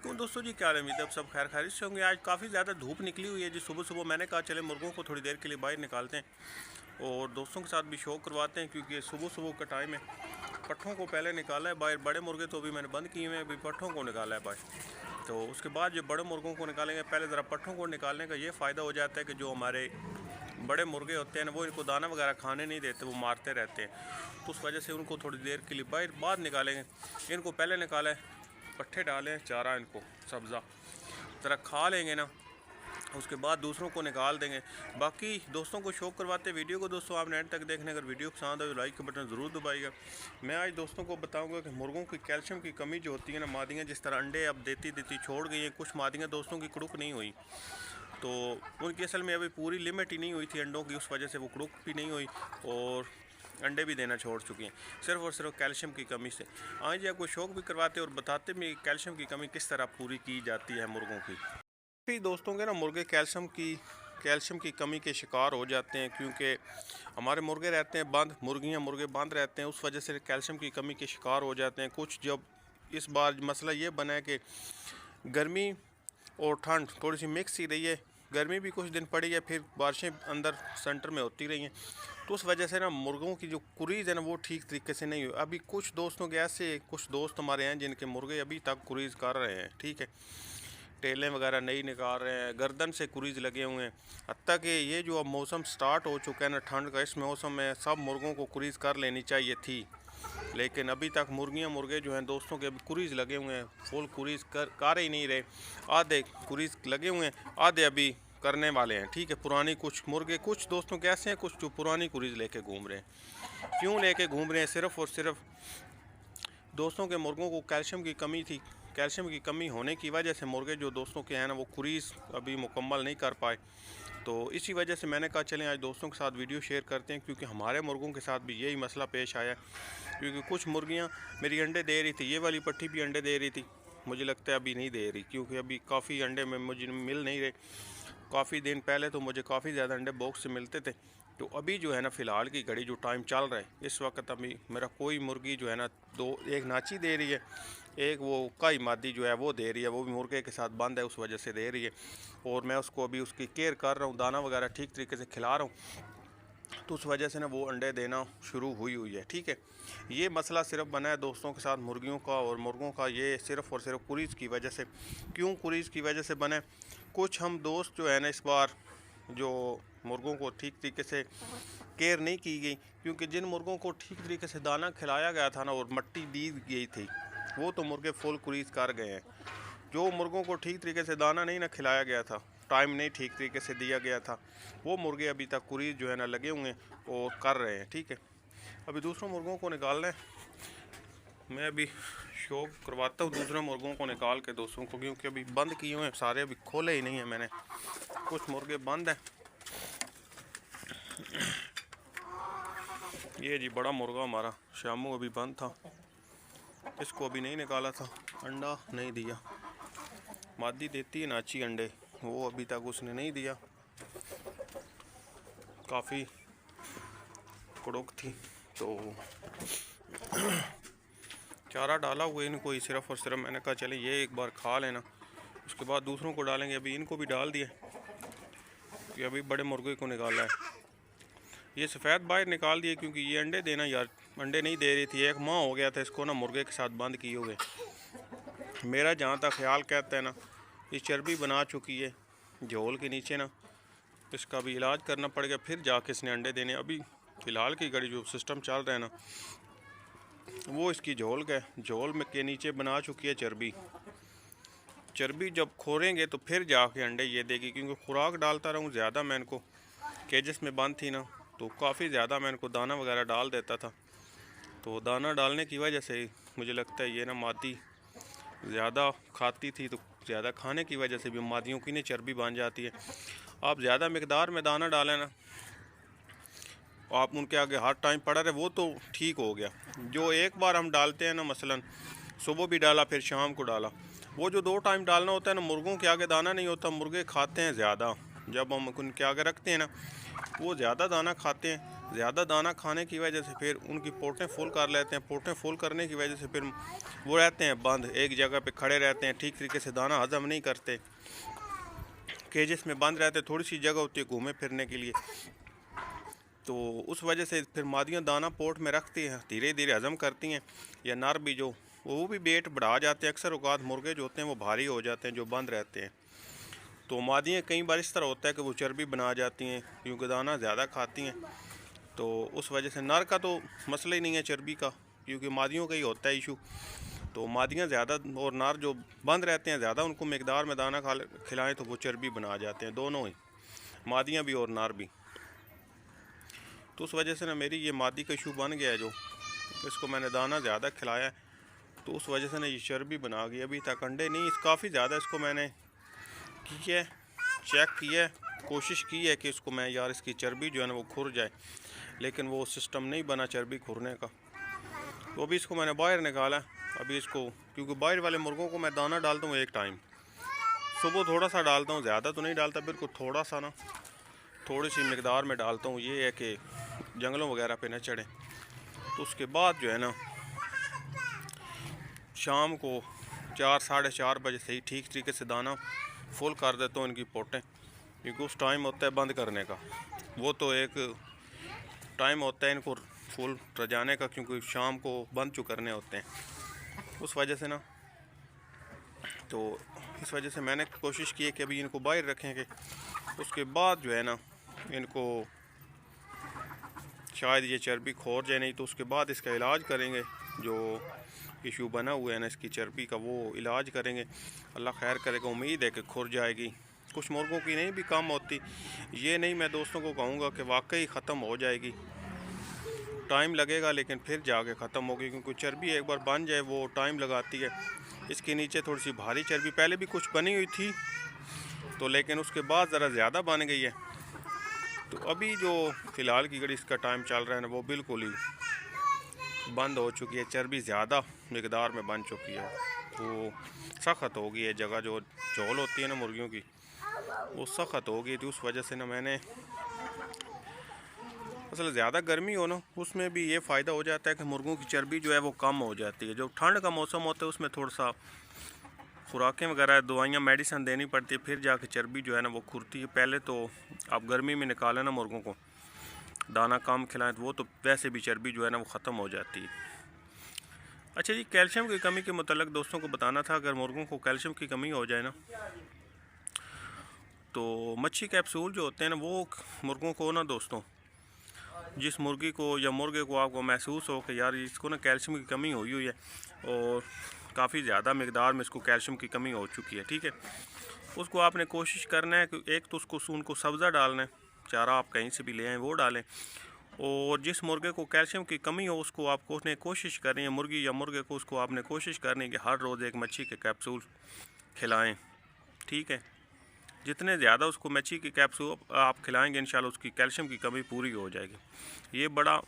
वालेकुम दोस्तों जी, क्या हाल है? उम्मीद है आप सब खैर खैरियत से होंगे। आज काफ़ी ज़्यादा धूप निकली हुई है जी। सुबह सुबह मैंने कहा चले मुर्गों को थोड़ी देर के लिए बाहर निकालते हैं और दोस्तों के साथ भी शौक करवाते हैं, क्योंकि सुबह सुबह का टाइम है। पट्ठों को पहले निकाला है बाहर, बड़े मुर्गे तो अभी मैंने बंद किए हुए हैं, अभी पट्ठों को निकाला है बाहर। तो उसके बाद जो बड़े मुर्गों को निकालेंगे, पहले ज़रा पट्ठों को निकालने का ये फ़ायदा हो जाता है कि जो हमारे बड़े मुर्गे होते हैं ना, वो इनको दाना वगैरह खाने नहीं देते, वो मारते रहते हैं। तो उस वजह से उनको थोड़ी देर के लिए बाहर बाद निकालेंगे। इनको पहले निकालें, पट्ठे डालें, चारा इनको सब्ज़ा ज़रा खा लेंगे ना, उसके बाद दूसरों को निकाल देंगे। बाकी दोस्तों को शौक करवाते वीडियो को दोस्तों आप नेट तक देखने, अगर वीडियो पसंद आए तो लाइक का बटन ज़रूर दबाइएगा। मैं आज दोस्तों को बताऊंगा कि मुर्गों की कैल्शियम की कमी जो होती है ना, मादियाँ जिस तरह अंडे अब देती छोड़ गई हैं, कुछ मादियाँ दोस्तों की कुड़ुक नहीं हुई, तो उनकी असल में अभी पूरी लिमिट ही नहीं हुई थी अंडों की, उस वजह से वो कुड़ुक भी नहीं हुई और अंडे भी देना छोड़ चुकी हैं, सिर्फ और सिर्फ कैल्शियम की कमी से। आज आपको शौक भी करवाते और बताते भी कैल्शियम की कमी किस तरह पूरी की जाती है मुर्गों की। भी दोस्तों के ना मुर्गे कैल्शियम की कमी के शिकार हो जाते हैं, क्योंकि हमारे मुर्गे रहते हैं बंद, मुर्गे बंद रहते हैं, उस वजह से कैल्शियम की कमी के शिकार हो जाते हैं। कुछ जब इस बार मसला ये बना है कि गर्मी और ठंड थोड़ी सी मिक्स ही रही है, गर्मी भी कुछ दिन पड़ी है, फिर बारिशें अंदर सेंटर में होती रही हैं, तो उस वजह से ना मुर्गों की जो कुरीज़ है ना, वो ठीक तरीके से नहीं हुई। अभी कुछ दोस्तों के ऐसे कुछ दोस्त हमारे हैं जिनके मुर्गे अभी तक कुरीज़ कर रहे हैं, ठीक है, टेलें वगैरह नहीं निकाल रहे हैं, गर्दन से कुरीज़ लगे हुए हैं। हत्ता कि ये जो अब मौसम स्टार्ट हो चुका है ना ठंड का, इस मौसम में सब मुर्गों को कुरीज़ कर लेनी चाहिए थी, लेकिन अभी तक मुर्गे जो हैं दोस्तों के अभी कुरीज़ लगे हुए हैं, फुल कुरीज़ कर ही नहीं रहे। आधे कुरीज़ लगे हुए हैं, आधे अभी करने वाले हैं, ठीक है। पुरानी कुछ मुर्गे कुछ दोस्तों के ऐसे हैं, कुछ जो पुरानी कुरीज़ लेके घूम रहे हैं। क्यों लेके घूम रहे हैं? सिर्फ़ और सिर्फ दोस्तों के मुर्गों को कैल्शियम की कमी थी। कैल्शियम की कमी होने की वजह से मुर्गे जो दोस्तों के हैं ना, वो कुरीज़ अभी मुकम्मल नहीं कर पाए। तो इसी वजह से मैंने कहा चलें आज दोस्तों के साथ वीडियो शेयर करते हैं, क्योंकि हमारे मुर्गों के साथ भी यही मसला पेश आया। क्योंकि कुछ मुर्गियां मेरी अंडे दे रही थी, ये वाली पट्टी भी अंडे दे रही थी, मुझे लगता है अभी नहीं दे रही, क्योंकि अभी काफ़ी अंडे में मुझे मिल नहीं रहे। काफ़ी दिन पहले तो मुझे काफ़ी ज़्यादा अंडे बॉक्स से मिलते थे, तो अभी जो है ना फ़िलहाल की घड़ी जो टाइम चल रहा है इस वक्त, अभी मेरा कोई मुर्गी जो है ना एक नाची दे रही है, एक वो काई मादी जो है वो दे रही है, वो भी मुर्गे के साथ बंद है, उस वजह से दे रही है। और मैं उसको अभी उसकी केयर कर रहा हूँ, दाना वगैरह ठीक तरीके से खिला रहा हूँ, तो उस वजह से ना वो अंडे देना शुरू हुई है, ठीक है। ये मसला सिर्फ बना है दोस्तों के साथ मुर्गियों का और मुर्गों का, ये सिर्फ और सिर्फ कुरीज़ की वजह से। क्यों कुरीज़ की वजह से बने? कुछ हम दोस्त जो है ना, इस बार जो मुर्गों को ठीक तरीके से केयर नहीं की गई, क्योंकि जिन मुर्गों को ठीक तरीके से दाना खिलाया गया था ना और मट्टी दी गई थी, वो तो मुर्गे फुल कुरीज़ कर गए हैं। जो मुर्गों को ठीक तरीके से दाना नहीं ना खिलाया गया था, टाइम नहीं ठीक तरीके से दिया गया था, वो मुर्गे अभी तक कुरीज़ जो है ना लगे हुए हैं और कर रहे हैं, ठीक है। अभी दूसरों मुर्गों को निकालना है, मैं अभी शौक करवाता हूँ दूसरे मुर्गों को निकाल के दोस्तों को, क्योंकि अभी बंद किए हुए हैं सारे, अभी खोले ही नहीं है मैंने, कुछ मुर्गे बंद हैं। ये जी बड़ा मुर्गा हमारा शामू अभी बंद था, इसको अभी नहीं निकाला था, अंडा नहीं दिया। मादी देती है नाची अंडे, वो अभी तक उसने नहीं दिया, काफ़ी कुड़ुक थी, तो चारा डाला हुआ इनको ही सिर्फ और सिर्फ, मैंने कहा चले ये एक बार खा लेना, उसके बाद दूसरों को डालेंगे। अभी इनको भी डाल दिया कि अभी बड़े मुर्गे को निकाला है। ये सफ़ेद बाहर निकाल दिए, क्योंकि ये अंडे देना यार अंडे नहीं दे रही थी, एक माह हो गया था इसको ना मुर्गे के साथ बंद किए हुए। मेरा जहाँ तक ख्याल कहता है ना, ये चर्बी बना चुकी है झोल के नीचे ना, इसका भी इलाज करना पड़ेगा, फिर जाके इसने अंडे देने। अभी फ़िलहाल की घड़ी जो सिस्टम चल रहा है ना, वो इसकी झोल में के नीचे बना चुकी है चर्बी जब खोरेंगे तो फिर जाके अंडे ये देगी, क्योंकि खुराक डालता रहूँ ज़्यादा, मैं इनको केजेस में बंद थी ना, तो काफ़ी ज़्यादा मैं इनको दाना वगैरह डाल देता था, तो दाना डालने की वजह से मुझे लगता है ये ना मादी ज़्यादा खाती थी, तो ज़्यादा खाने की वजह से भी मादियों की ना चर्बी बन जाती है। आप ज़्यादा मकदार में दाना डालें ना, आप उनके आगे हर टाइम पड़ा रहे, वो तो ठीक हो गया। जो एक बार हम डालते हैं ना, मसलन सुबह भी डाला फिर शाम को डाला, वो जो 2 टाइम डालना होता है ना, मुर्गों के आगे दाना नहीं होता, मुर्गे खाते हैं ज़्यादा। जब हम उनके आगे रखते हैं ना, वो ज़्यादा दाना खाते हैं। ज़्यादा दाना खाने की वजह से फिर उनकी पोटें फुल कर लेते हैं। पोटें फुल करने की वजह से फिर वो रहते हैं बंद, एक जगह पे खड़े रहते हैं, ठीक तरीके से दाना हजम नहीं करते, केजेस में बंद रहते, थोड़ी सी जगह होती है घूमने फिरने के लिए। तो उस वजह से फिर मादियाँ दाना पोट में रखती हैं, धीरे धीरे हजम करती हैं। या नर भी जो वो भी वेट बढ़ा जाते हैं। अक्सर औकात मुर्गे जो होते हैं वो भारी हो जाते हैं जो बंद रहते हैं। तो मादियाँ कई बार इस तरह होता है कि वो चर्बी बना जाती हैं क्योंकि दाना ज़्यादा खाती हैं। तो उस वजह से नर का तो मसला ही नहीं है चर्बी का, क्योंकि मादियों का ही होता है इशू। तो मादियाँ ज़्यादा और नर जो बंद रहते हैं ज़्यादा उनको मकदार में दाना खिलाएँ तो वो चर्बी बना जाते हैं, दोनों ही, मादियाँ भी और नर भी। तो उस वजह से ना मेरी ये मादी का इशू बन गया है, जो इसको मैंने दाना ज़्यादा खिलाया है तो उस वजह से ना ये चर्बी बना गई। अभी तक अंडे नहीं, काफ़ी ज़्यादा इसको मैंने की है, चेक किया है, कोशिश की है कि इसको मैं यार इसकी चर्बी जो है ना वो खुर जाए, लेकिन वो सिस्टम नहीं बना चर्बी खुरने का। तो अभी इसको मैंने बाहर निकाला। अभी इसको, क्योंकि बाहर वाले मुर्गों को मैं दाना डालता हूँ एक टाइम, सुबह थोड़ा सा डालता हूँ, ज़्यादा तो नहीं डालता, बिल्कुल थोड़ा सा ना, थोड़ी सी मकदार में डालता हूँ। ये है कि जंगलों वगैरह पे न चढ़े। तो उसके बाद जो है ना शाम को 4 साढ़े 4 बजे से ही ठीक तरीके से दाना फुल कर देता हूँ इनकी पोटें, क्योंकि उस टाइम होता है बंद करने का। वो तो एक टाइम होता है इनको फुल रजाने का, क्योंकि शाम को बंद चु करने होते हैं। उस वजह से ना, तो इस वजह से मैंने कोशिश की है कि अभी इनको बाहर रखेंगे। उसके बाद जो है ना इनको शायद ये चर्बी खोर जाए, नहीं तो उसके बाद इसका इलाज करेंगे। जो इशू बना हुआ है ना इसकी चर्बी का, वो इलाज करेंगे, अल्लाह खैर करेगा। उम्मीद है कि खुर जाएगी। कुछ मुर्गों की नहीं भी कम होती, ये नहीं मैं दोस्तों को कहूँगा कि वाकई ख़त्म हो जाएगी, टाइम लगेगा लेकिन फिर जाके ख़त्म होगी, क्योंकि चर्बी एक बार बन जाए वो टाइम लगाती है। इसके नीचे थोड़ी सी भारी चर्बी पहले भी कुछ बनी हुई थी तो, लेकिन उसके बाद ज़रा ज़्यादा बन गई है। तो अभी जो फ़िलहाल की घड़ी इसका टाइम चल रहा है ना वो बिल्कुल ही बंद हो चुकी है, चर्बी ज़्यादा मकदार में बन चुकी है। तो सख्त हो गई है जगह, जो चौल होती है ना मुर्गियों की वो सख्त हो गई थी। उस वजह से ना मैंने, असल ज़्यादा गर्मी हो ना उसमें भी ये फ़ायदा हो जाता है कि मुर्गों की चर्बी जो है वो कम हो जाती है। जो ठंड का मौसम होता है उसमें थोड़ा सा खुराकें वगैरह दवाइयाँ मेडिसन देनी पड़ती है, फिर जाके चर्बी जो है ना वो खुरती है। पहले तो आप गर्मी में निकालें ना मुर्गों को, दाना कम खिलाएं तो वो तो वैसे भी चर्बी जो है ना वो ख़त्म हो जाती है। अच्छा जी, कैल्शियम की कमी के मुतल्लिक दोस्तों को बताना था, अगर मुर्गों को कैल्शियम की कमी हो जाए ना तो मच्छी कैप्सूल जो होते हैं ना वो मुर्गों को ना दोस्तों, जिस मुर्गी को या मुर्गे को आपको महसूस हो कि यार इसको ना कैल्शियम की कमी हुई है और काफ़ी ज़्यादा मकदार में इसको कैल्शियम की कमी हो चुकी है, ठीक है, उसको आपने कोशिश करना है कि एक तो उनको सब्ज़ा डालना है, चारा आप कहीं से भी ले आएँ वो डालें। और जिस मुर्गे को कैल्शियम की कमी हो उसको आपको उसने कोशिश करनी है, मुर्गी या मुर्गे को उसको आपने कोशिश करनी है कि हर रोज़ एक मच्छी के कैप्सूल खिलाएँ, ठीक है। जितने ज़्यादा उसको मच्छी की कैप्सूल आप खिलाएंगे इंशाल्लाह उसकी कैल्शियम की कमी पूरी हो जाएगी। ये बड़ा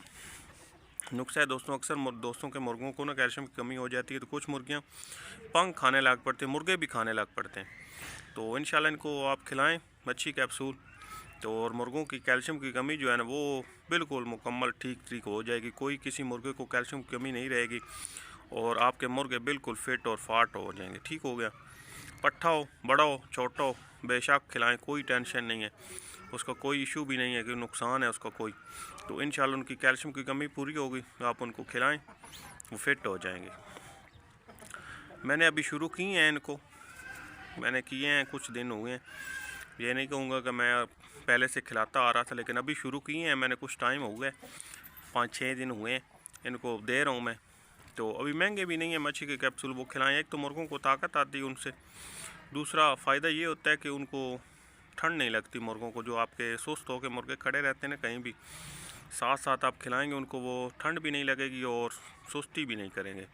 नुस्खा है दोस्तों, अक्सर दोस्तों के मुर्गों को ना कैल्शियम की कमी हो जाती है तो कुछ मुर्गियाँ पंख खाने लग पड़ते हैं, मुर्गे भी खाने लग पड़ते हैं। तो इंशाल्लाह इनको आप खिलाएं मच्छी कैप्सूल, तो और मुर्गों की कैल्शियम की कमी जो है ना वो बिल्कुल मुकम्मल ठीक हो जाएगी। कोई किसी मुर्गे को कैल्शियम की कमी नहीं रहेगी और आपके मुर्गे बिल्कुल फिट और फाट हो जाएंगे। ठीक हो गया। पट्ठा हो, बड़ा हो, छोटा हो, बेशक खिलाएं, कोई टेंशन नहीं है, उसका कोई इशू भी नहीं है कि नुकसान है उसका कोई। तो इंशाल्लाह उनकी कैल्शियम की कमी पूरी होगी, आप उनको खिलाएं, वो फिट हो जाएंगे। मैंने अभी शुरू की हैं इनको, मैंने किए हैं कुछ दिन हुए हैं, ये नहीं कहूँगा कि मैं पहले से खिलाता आ रहा था, लेकिन अभी शुरू किए हैं मैंने, कुछ टाइम हो गया, 5-6 दिन हुए हैं इनको दे रहा हूँ मैं। तो अभी महंगे भी नहीं है मच्छी के कैप्सूल, वो खिलाएं। एक तो मुर्गों को ताकत आती है उनसे, दूसरा फ़ायदा ये होता है कि उनको ठंड नहीं लगती मुर्गों को। जो आपके सुस्त होकर मुर्गे खड़े रहते हैं ना कहीं भी, साथ साथ आप खिलाएंगे उनको, वो ठंड भी नहीं लगेगी और सुस्ती भी नहीं करेंगे।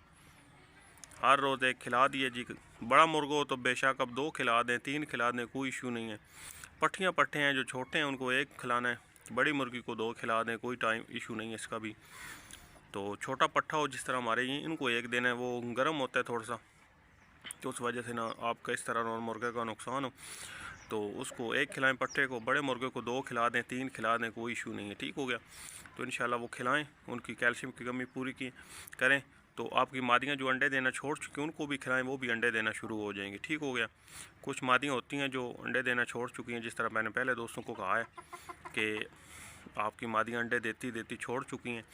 हर रोज़ एक खिला दिए जी, बड़ा मुर्गा हो तो बेशक अब 2 खिला दें, 3 खिला दें, कोई इशू नहीं है। पट्ठे हैं जो छोटे हैं उनको 1 खिलाना है, बड़ी मुर्गी को 2 खिला दें, कोई टाइम इशू नहीं है इसका भी। तो छोटा पट्ठा हो जिस तरह हमारे ये, इनको 1 देना है, वो गर्म होता है थोड़ा सा, तो उस वजह से ना आपका इस तरह और मुर्गे का नुकसान हो। तो उसको एक खिलाएं पट्टे को, बड़े मुर्गे को 2 खिला दें, 3 खिला दें, कोई इशू नहीं है। ठीक हो गया। तो इंशाल्लाह वो खिलाएं, उनकी कैल्शियम की कमी पूरी की करें। तो आपकी मादियाँ जो अंडे देना छोड़ चुकी हैं उनको भी खिलाएं, वो भी अंडे देना शुरू हो जाएंगी। ठीक हो गया। कुछ मादियाँ होती हैं जो अंडे देना छोड़ चुकी हैं, जिस तरह मैंने पहले दोस्तों को कहा है कि आपकी मादियाँ अंडे देती छोड़ चुकी हैं,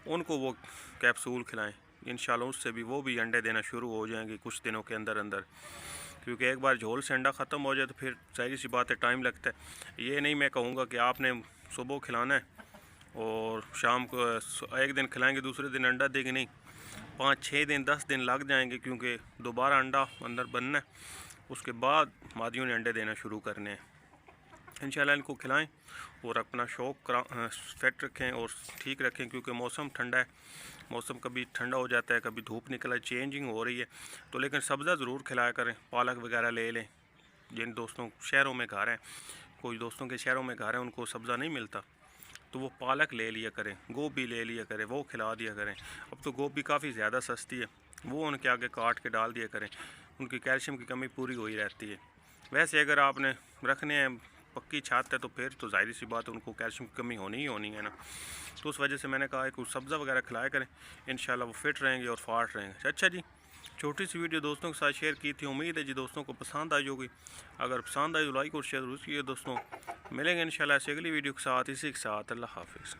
उनको वो कैप्सूल खिलाएं। इंशाल्लाह उससे भी वो भी अंडे देना शुरू हो जाएंगे कुछ दिनों के अंदर अंदर, क्योंकि एक बार झोल से अंडा ख़त्म हो जाए तो फिर सारी सी बात है, टाइम लगता है। ये नहीं मैं कहूँगा कि आपने सुबह खिलाना है और शाम को एक दिन खिलाएंगे दूसरे दिन अंडा देगी, नहीं, 5-6 दिन 10 दिन लग जाएंगे, क्योंकि दोबारा अंडा अंदर बनना है, उसके बाद मादियों ने अंडे देना शुरू करने हैं। इंशाल्लाह इनको खिलाएं और अपना शौक़ सेट रखें और ठीक रखें, क्योंकि मौसम ठंडा है, मौसम कभी ठंडा हो जाता है, कभी धूप निकला, चेंजिंग हो रही है। तो लेकिन सब्ज़ा ज़रूर खिलाया करें, पालक वगैरह ले लें। जिन दोस्तों शहरों में घर हैं, कोई दोस्तों के शहरों में घर हैं, उनको सब्ज़ा नहीं मिलता, तो वो पालक ले लिया करें, गोभी ले लिया करें, वो खिला दिया करें। अब तो गोभी काफ़ी ज़्यादा सस्ती है, वो उनके आगे काट के डाल दिया करें, उनकी कैल्शियम की कमी पूरी हो ही रहती है। वैसे अगर आपने रखने हैं, पक्की छत है, तो फिर तो ज़ाहिर सी बात है उनको कैल्शियम की कमी होनी ही होनी है ना। तो उस वजह से मैंने कहा है कुछ सब्ज़ा वगैरह खिलाया करें, इंशाल्लाह वो फिट रहेंगे और फाट रहेंगे। अच्छा जी, छोटी सी वीडियो दोस्तों के साथ शेयर की थी, उम्मीद है जी दोस्तों को पसंद आई होगी। अगर पसंद आई तो लाइक और शेयर जरूर कीजिए दोस्तों। मिलेंगे इंशाल्लाह ऐसी अगली वीडियो के साथ, इसी के साथ अल्लाह हाफिज़।